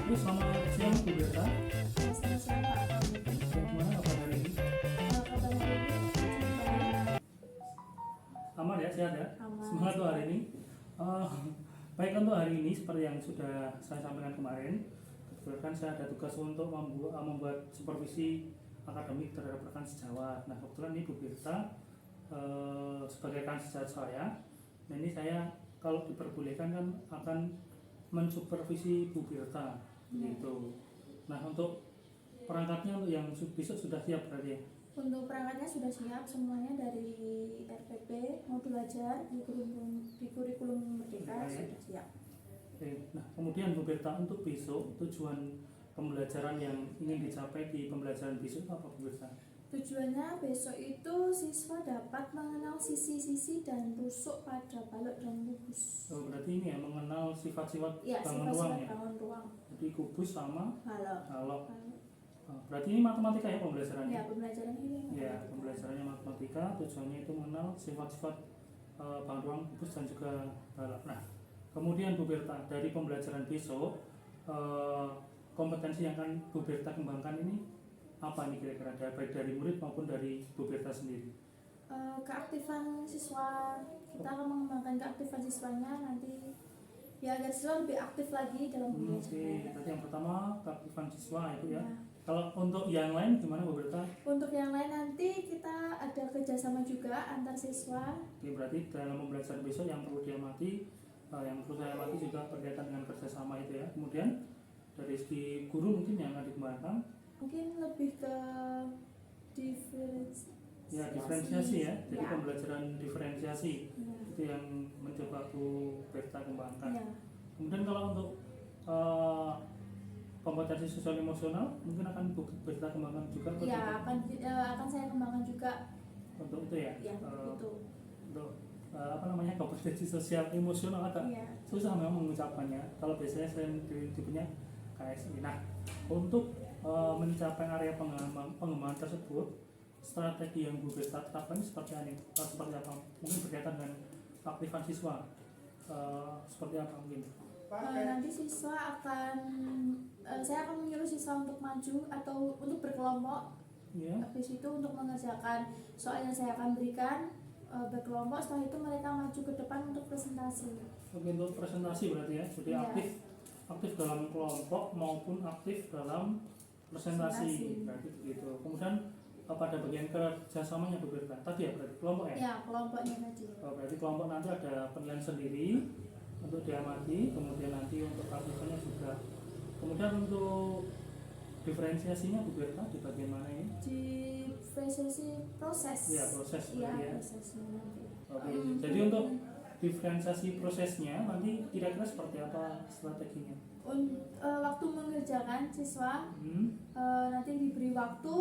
Oke, selamat siang Bu Berta. Selamat siang Pak. Gimana kabar hari ini? Kabar hari ini cukup baik. Aman ya, sehat ya? Aman. Semangat tuh hari ini. Eh, Baik, untuk hari ini seperti yang sudah saya sampaikan kemarin, kebetulan saya ada tugas untuk membuat supervisi akademik terhadap rekan sejawat. Nah, kebetulan ini Bu Berta sebagai rekan sejawat saya. Nah, ini saya kalau diperbolehkan kan akan mensupervisi Bu Berta gitu. Nah, untuk perangkatnya untuk yang besok sudah siap berarti ya? Untuk perangkatnya sudah siap semuanya dari RPP, modul belajar di kurikulum Merdeka Ya. sudah siap. Oke. Nah, kemudian Bu Berta, untuk besok tujuan pembelajaran yang ingin dicapai di pembelajaran besok itu apa Bu Berta? Tujuannya besok itu siswa dapat mengenal sisi-sisi dan tusuk pada balok dan kubus. Oh, berarti ini ya, mengenal sifat-sifat Ya, bangun ruang sifat-sifat ya? bangun ruang. Jadi kubus sama Balok. balok. Oh, berarti ini matematika ya pembelajarannya? Ya, pembelajaran ini. Ya, pembelajarannya matematika, tujuannya itu mengenal sifat-sifat bangun ruang, kubus dan juga balok. Nah, kemudian Bu Berta, dari pembelajaran besok, kompetensi yang akan Bu Berta kembangkan ini apa nih kira-kira, baik dari murid maupun dari Bu Berta sendiri? Keaktifan siswa, kita akan mengembangkan keaktifan siswanya nanti ya agar siswa lebih aktif lagi dalam Oke, belajar. berarti yang pertama keaktifan siswa itu ya. Ya. Kalau untuk yang lain gimana Bu Berta? Untuk yang lain nanti kita ada kerjasama juga antar siswa. Oke, berarti dalam pembelajaran besok yang perlu diamati, yang perlu saya amati juga berkaitan dengan kerjasama itu ya. Kemudian dari segi guru mungkin yang akan dikembangkan, Mungkin lebih ke diferensiasi ya. Jadi Ya. pembelajaran diferensiasi Ya. itu yang mencoba Bu Berta kembangkan. Ya. Kemudian kalau untuk kompetensi sosial emosional mungkin akan Bu Berta kembangkan juga atau Ya, tidak? akan saya kembangkan juga. Untuk itu ya. Ya, itu. Untuk kompetensi sosial emosional agak Ya. susah memang mengucapkannya. Kalau biasanya saya punya KSI. Nah, untuk mencapai area pengembangan tersebut, strategi yang Bu Berta terapkan seperti apa? Mungkin berkaitan dengan aktifan siswa, seperti apa mungkin? Nanti siswa akan saya akan menyuruh siswa untuk maju atau untuk berkelompok. Ya. Habis itu untuk mengerjakan soal yang saya akan berikan berkelompok, setelah itu mereka maju ke depan untuk presentasi. Oke, untuk presentasi berarti ya, jadi Ya. aktif dalam kelompok maupun aktif dalam presentasi. Berarti begitu. Kemudian pada bagian kerjasamanya Bu Berta tadi ya, berarti kelompok ya? Ya, kelompoknya tadi. Berarti kelompok nanti ada penilaian sendiri untuk diamati, kemudian nanti untuk aktifnya juga. Kemudian untuk diferensiasinya Bu Berta di bagian mana ini? Diferensiasi proses. Ya, proses Iya, berarti ya. prosesnya nanti. Oke, jadi untuk diferensiasi prosesnya nanti kira-kira seperti apa strateginya? Waktu mengerjakan siswa nanti diberi waktu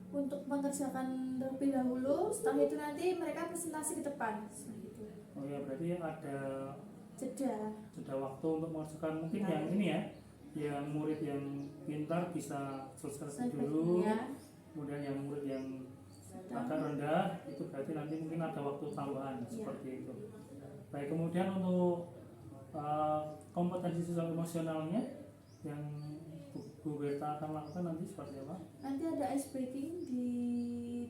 untuk mengerjakan terlebih dahulu, setelah itu nanti mereka presentasi ke depan. Gitu. Oh ya, berarti ada Jeda. waktu untuk mengerjakan mungkin Ya. yang ini ya, yang murid yang pintar bisa selesai dulu, Ya. kemudian yang murid yang agak rendah itu berarti nanti mungkin ada waktu tambahan seperti itu. Baik, kemudian untuk kompetensi sosial emosionalnya yang Bu Berta akan lakukan nanti seperti apa? Nanti ada ice breaking di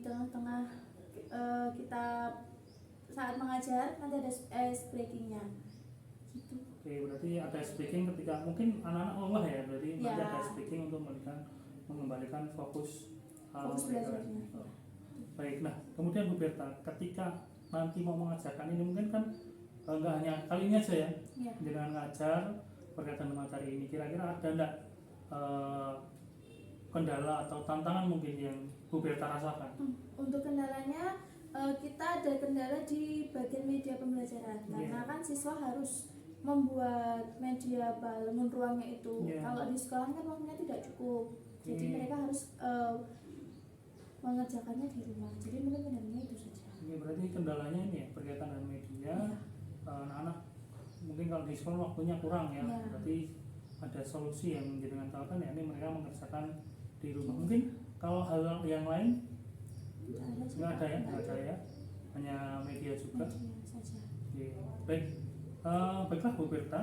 tengah-tengah kita saat mengajar, nanti ada ice breakingnya. Gitu. Oke, berarti ada speaking ketika mungkin anak-anak lelah ya, berarti Ya. nanti ada speaking untuk mengembalikan fokus mereka. belajarnya. Oh. Baik, nah kemudian Bu Berta, ketika nanti mau mengajarkan ini mungkin kan nggak hanya kali ini aja ya, Ya. dengan ngajar berkaitan dengan materi ini, kira-kira ada enggak kendala atau tantangan mungkin yang Bu Berta rasakan? Untuk kendalanya kita ada kendala di bagian media pembelajaran karena kan siswa harus membuat media bangun ruangnya itu. Kalau di sekolah kan waktunya tidak cukup, jadi mereka harus mengerjakannya di rumah. Jadi mungkin kendalanya itu saja. Oke, berarti kendalanya ini ya berkaitan dengan media. Anak-anak mungkin kalau di sekolah waktunya kurang ya, berarti ada solusi yang menjadi tawarkan ya, ini mereka mengerjakan di rumah. Mungkin kalau hal yang lain nggak ada ya, hanya media juga. Media saja. Oke, baik, baiklah Bu Berta,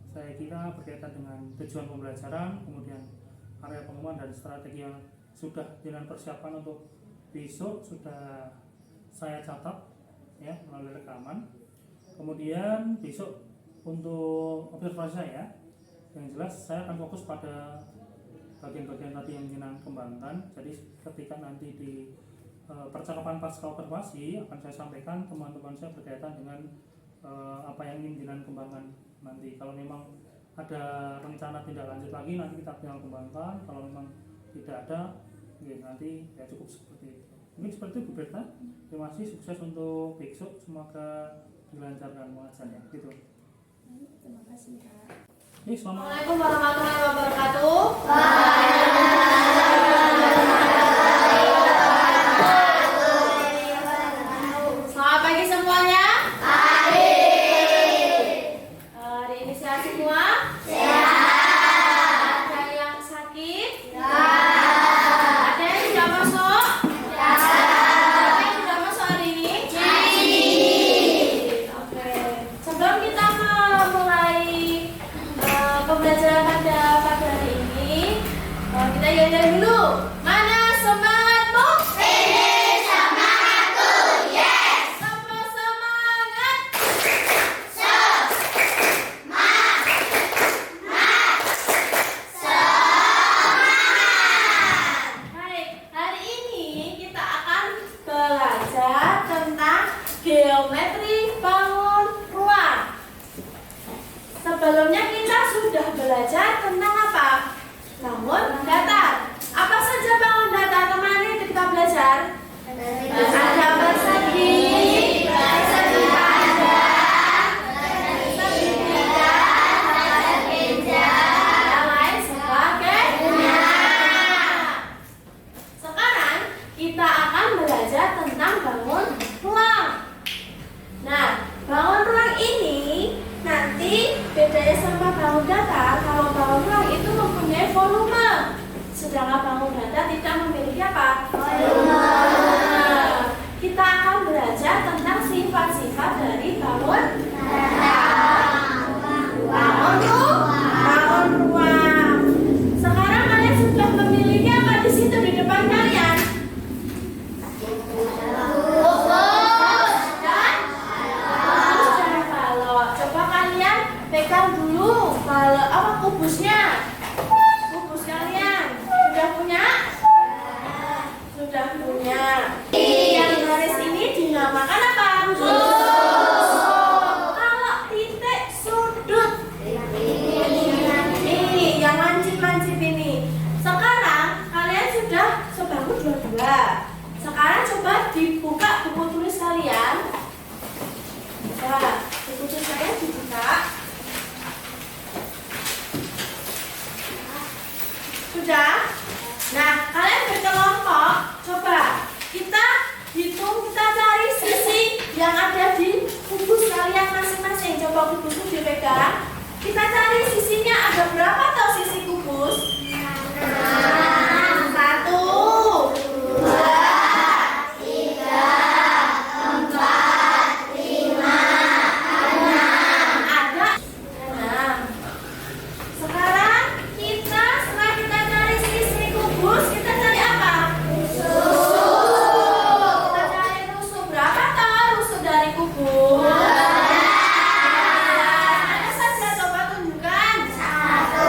saya kira berkaitan dengan tujuan pembelajaran, kemudian area pengumuman dan strategi yang sudah dengan persiapan untuk besok sudah saya catat ya melalui rekaman. Kemudian besok untuk observasi saya, yang jelas saya akan fokus pada bagian-bagian tadi yang ingin kembangkan. Jadi ketika nanti di percakapan pasca observasi akan saya sampaikan teman-teman saya berkaitan dengan apa yang ingin dengan kembangkan nanti. Kalau memang ada rencana tindak lanjut lagi nanti kita tinggal kembangkan. Kalau memang tidak ada, ya nanti ya cukup seperti itu. Mungkin seperti itu Bu Berta. Terima kasih, sukses untuk besok. Semoga dilancarkan pengajarnya. Gitu. Terima kasih Kak. Assalamualaikum warahmatullahi wabarakatuh. Selamat pagi semuanya. Hari ini sehat semua? Ada yang sakit? Ada yang sudah masuk? Ada yang sudah masuk hari ini? Oke. Sebelum kita mulai pembelajaran pada hari ini, kita yel-yel dulu. Mana semangatmu? Ini semangatku, yes. Sama semangat. Baik, hari ini kita akan belajar tentang geometri bangun ruang. Sebelumnya kita sudah belajar tentang apa? Bangun datar. Apa saja bangun datar teman-teman ketika belajar? Ada persegi, persegi padat, persegi tidak, yang lain sebagainya. Sekarang kita akan belajar tentang bangun ruang. Nah, bangun ruang ini nanti bedanya sama bangun datar. Kalau bangun ruang itu mempunyai volume, sedangkan bangun datar tidak memiliki apa? Volume. Kita akan belajar tentang sifat-sifat dari bangun datar. Bangun ruang. Sekarang kalian sudah memiliki apa di situ di depan kalian? Pegang dulu kalau apa kubusnya. Kubus kalian sudah punya? Sudah punya. Yang garis ini dinamakan apa? Kalau titik sudut. Ini yang lancip-lancip ini. Sekarang kalian sudah sebangun dua-dua. Sekarang coba dibuka buku tulis kalian. Nah, buku tulis saya dibuka. Sudah? Nah, kalian berkelompok. Coba kita hitung, kita cari sisi yang ada di kubus kalian masing-masing. Coba kubus itu dipegang. Kita cari sisinya ada berapa tau sisi kubus? 1, 2, 3, 4, 5, 6. Ada 6. Sekarang setelah kita cari sisi kubus, kita cari apa? Rusuk. Kita cari rusuk. Berapa toh rusuk dari kubus? Ada saja, coba tunjukkan. 1,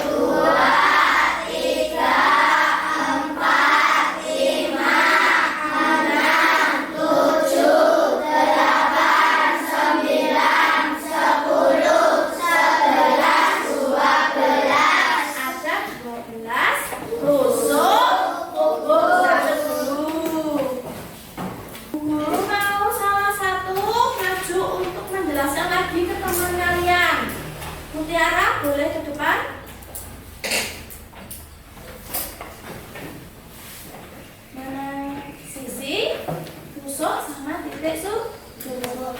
2, 3, 4, 5, 6, 7, 8, 9, 10, 11, 12. Ada 12 rusuk kubus. Satu dulu. Guru mau salah satu maju untuk menjelaskan lagi ke teman kalian. Mutiara boleh ke depan. Mana sisi rusuk sama titik sudut.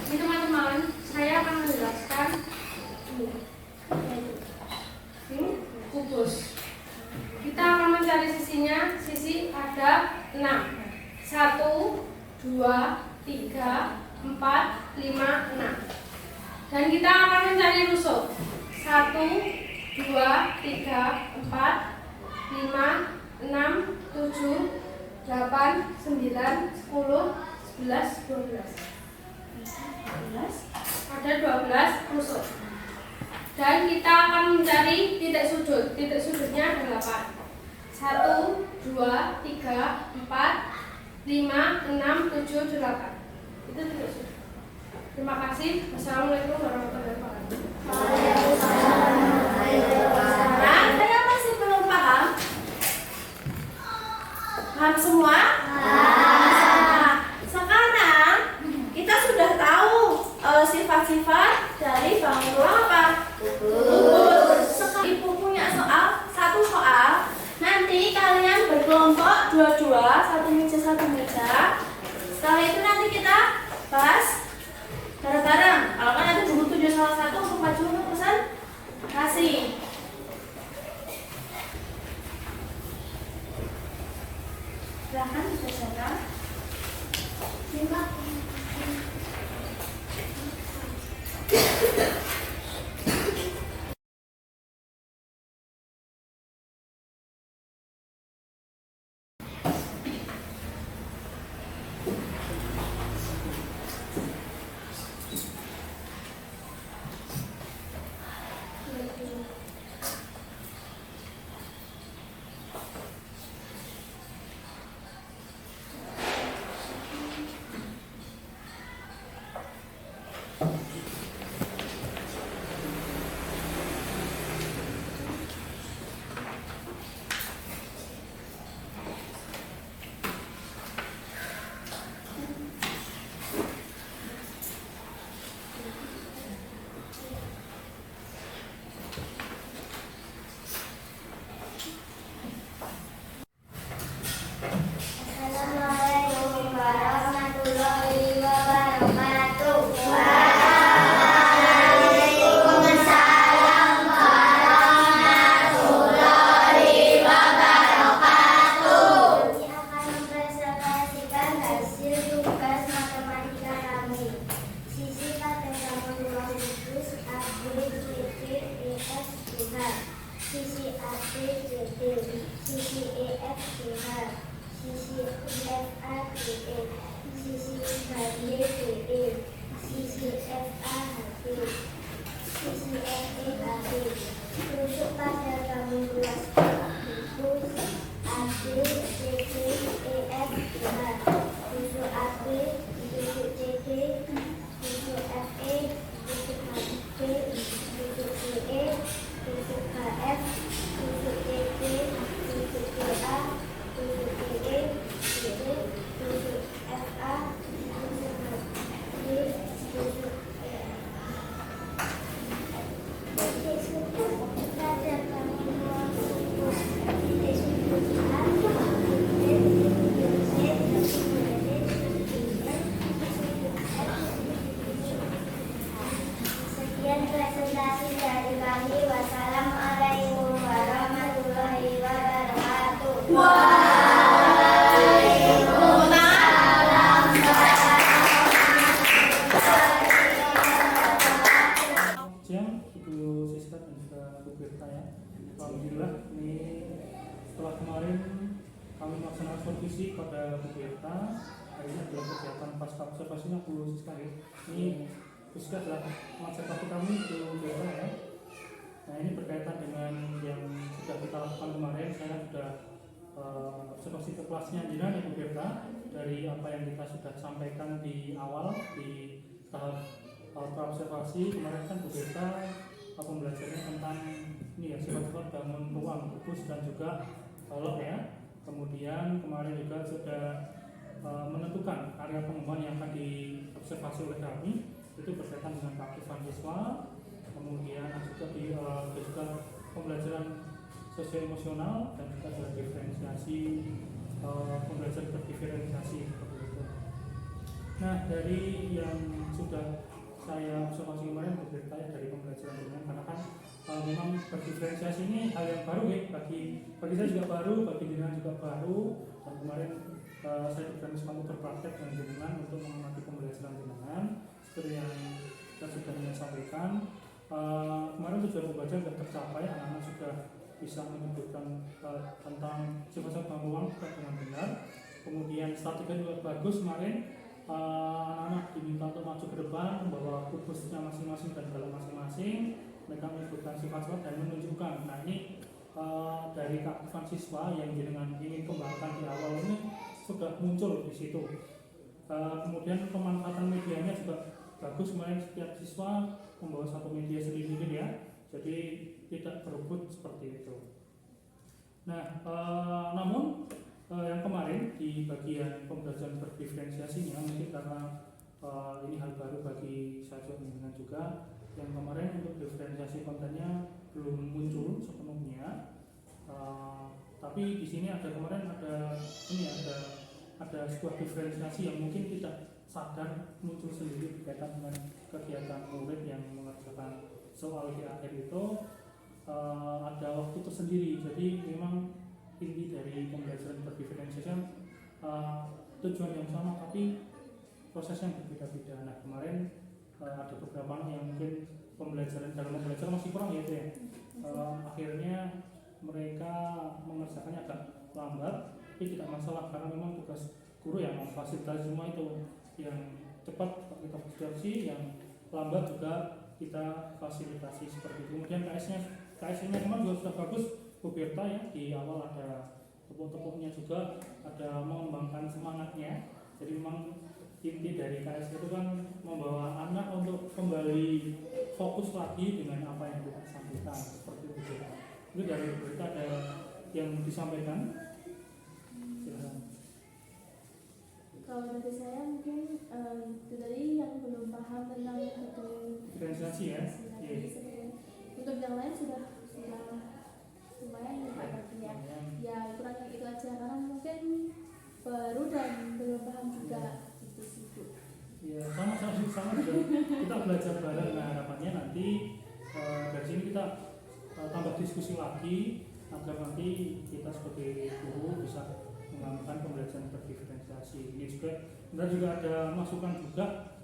Ini teman-teman, saya akan menjelaskan ini kubus. Kita akan mencari sisinya. Sisi ada 6. 1, 2, 3, 3, 4, 5, 6. Dan kita akan mencari rusuk. 1, 2, 3, 4, 5, 6, 7, 8, 9, 10, 11, 12. Ada 12 rusuk. Dan kita akan mencari titik sudut. Titik sudutnya ada 8. 1, 2, 3, 4, 5, 6, 7, 8. Itu titik sudut. Terima kasih. Wassalamualaikum warahmatullahi wabarakatuh. Nah, saya masih belum paham. Paham semua? Nah, sekarang kita sudah tahu sifat-sifat dari bangun ruang apa? Ibu punya satu soal. Nanti kalian berkelompok dua-dua, satu meja. Setelah itu nanti kita bahas bareng-bareng. Kalau kan nanti buku tujuh salah satu untuk maju untuk presentasi. Silahkan dibacakan. Terima Alhamdulillah, ini setelah kemarin kami melaksanakan supervisi pada Bu Berta, hari ini adalah kegiatan pasca observasinya Bu Siska ya. Ini Bu Siska adalah observasi kami ke Bu Berta ya. Nah ini berkaitan dengan yang sudah kita lakukan kemarin. Saya sudah observasi ke kelasnya Jinan Bu Berta dari apa yang kita sudah sampaikan di awal di tahap observasi kemarin kan Bu Berta pembelajarannya tentang ini ya sifat-sifat bangun ruang fokus dan juga kolok ya. Kemudian kemarin juga sudah menentukan area pengembangan yang akan diobservasi oleh kami itu berkaitan dengan keaktifan siswa. Kemudian juga pembelajaran sosio emosional dan juga ada diferensiasi pembelajaran berdiferensiasi seperti itu. Nah dari yang sudah saya observasi kemarin berkaitan dari pembelajaran dengan karena kan memang berdiferensiasi ini hal yang baru ya bagi saya juga baru, bagi Dina juga baru, dan kemarin saya diberikan kesempatan berpraktek dengan jenengan untuk mengamati pembelajaran jenengan seperti yang sudah sampaikan. Kemarin tujuan pembaca sudah tercapai, anak-anak sudah bisa menyebutkan tentang sifat-sifat bangun ruang dengan benar. Kemudian strategi juga bagus kemarin, anak-anak diminta untuk maju ke depan, membawa kubusnya masing-masing dan dalam masing-masing. Mereka menyebutkan sifat-sifat dan menunjukkan. Nah ini dari keaktifan siswa yang dengan ingin kembangkan di awal ini sudah muncul di situ. Kemudian pemanfaatan medianya juga bagus, kemarin setiap siswa membawa satu media sendiri ya, jadi tidak berebut seperti itu. Nah, namun yang kemarin di bagian pembelajaran berdiferensiasinya mungkin karena ini hal baru bagi saya juga, yang kemarin untuk diferensiasi kontennya belum muncul sepenuhnya. Tapi di sini kemarin ada sebuah diferensiasi yang mungkin tidak sadar muncul sendiri berkaitan dengan kegiatan murid yang mengerjakan soal di akhir itu. Ada waktu tersendiri, jadi memang inti dari pembelajaran berdiferensiasi tujuan yang sama tapi proses yang berbeda-beda. Nah kemarin ada beberapa yang mungkin dalam pembelajaran masih kurang ya itu ya. Akhirnya mereka mengerjakannya agak lambat, tapi tidak masalah karena memang tugas guru yang memfasilitasi semua itu, yang cepat kita fasilitasi, yang lambat juga kita fasilitasi seperti itu. Kemudian KS-nya kemarin juga sudah bagus, Bu Berta ya, di awal ada tepuk-tepuknya juga, ada mengembangkan semangatnya. Jadi memang inti dari KS itu kan membawa anak untuk kembali fokus lagi dengan apa yang kita sampaikan seperti itu. Itu dari berita ada yang disampaikan. Silahkan. Kalau dari saya mungkin itu tadi yang belum paham tentang diferensiasi ya. Untuk yang lain sudah lumayan ya. Ya kurangnya itu aja karena mungkin baru dan belum paham juga. Ya, sama juga kita belajar bareng. Nah harapannya nanti dari sini kita tambah diskusi lagi agar nanti kita sebagai guru bisa mengamalkan pembelajaran berdiferensiasi. Ini juga ada masukan juga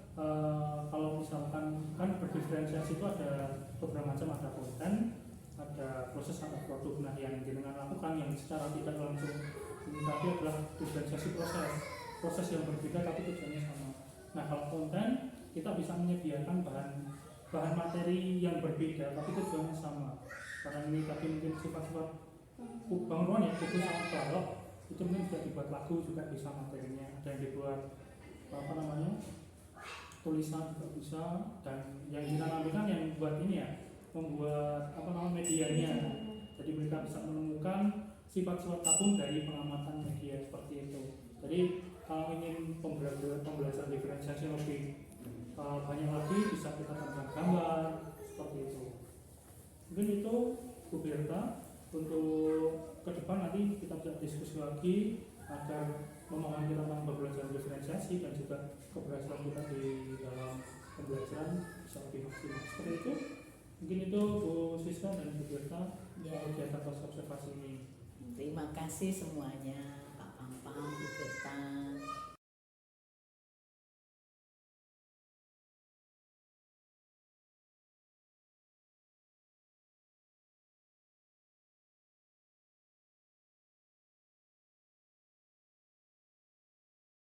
kalau misalkan kan berdiferensiasi itu ada beberapa macam, ada konten, ada proses, ada produk. Nah yang dengan lakukan yang secara tidak langsung ini tadi adalah diferensiasi proses yang berbeda tapi tujuannya sama. Nah kalau konten kita bisa menyediakan bahan materi yang berbeda tapi tujuannya sama. Karena ini tadi mungkin sifat-sifat bangunan ya, buku sama balok itu mungkin bisa dibuat lagu juga bisa materinya. Ada yang dibuat tulisan juga bisa, dan yang kita lakukan yang buat ini ya, membuat medianya. Jadi mereka bisa menemukan sifat-sifat tabung dari pengamatan media seperti itu. Jadi kalau ingin pembelajaran diferensiasi lebih banyak lagi bisa kita tambahkan gambar seperti itu. Mungkin itu Bu Berta, untuk ke depan nanti kita bisa diskusi lagi agar memahami tentang pembelajaran diferensiasi dan juga keberhasilan kita di dalam pembelajaran bisa lebih maksimal. Seperti itu. Mungkin itu Bu Siska dan Bu Berta di atas observasi ini. Terima kasih semuanya, Pak Pampam, Bu Berta.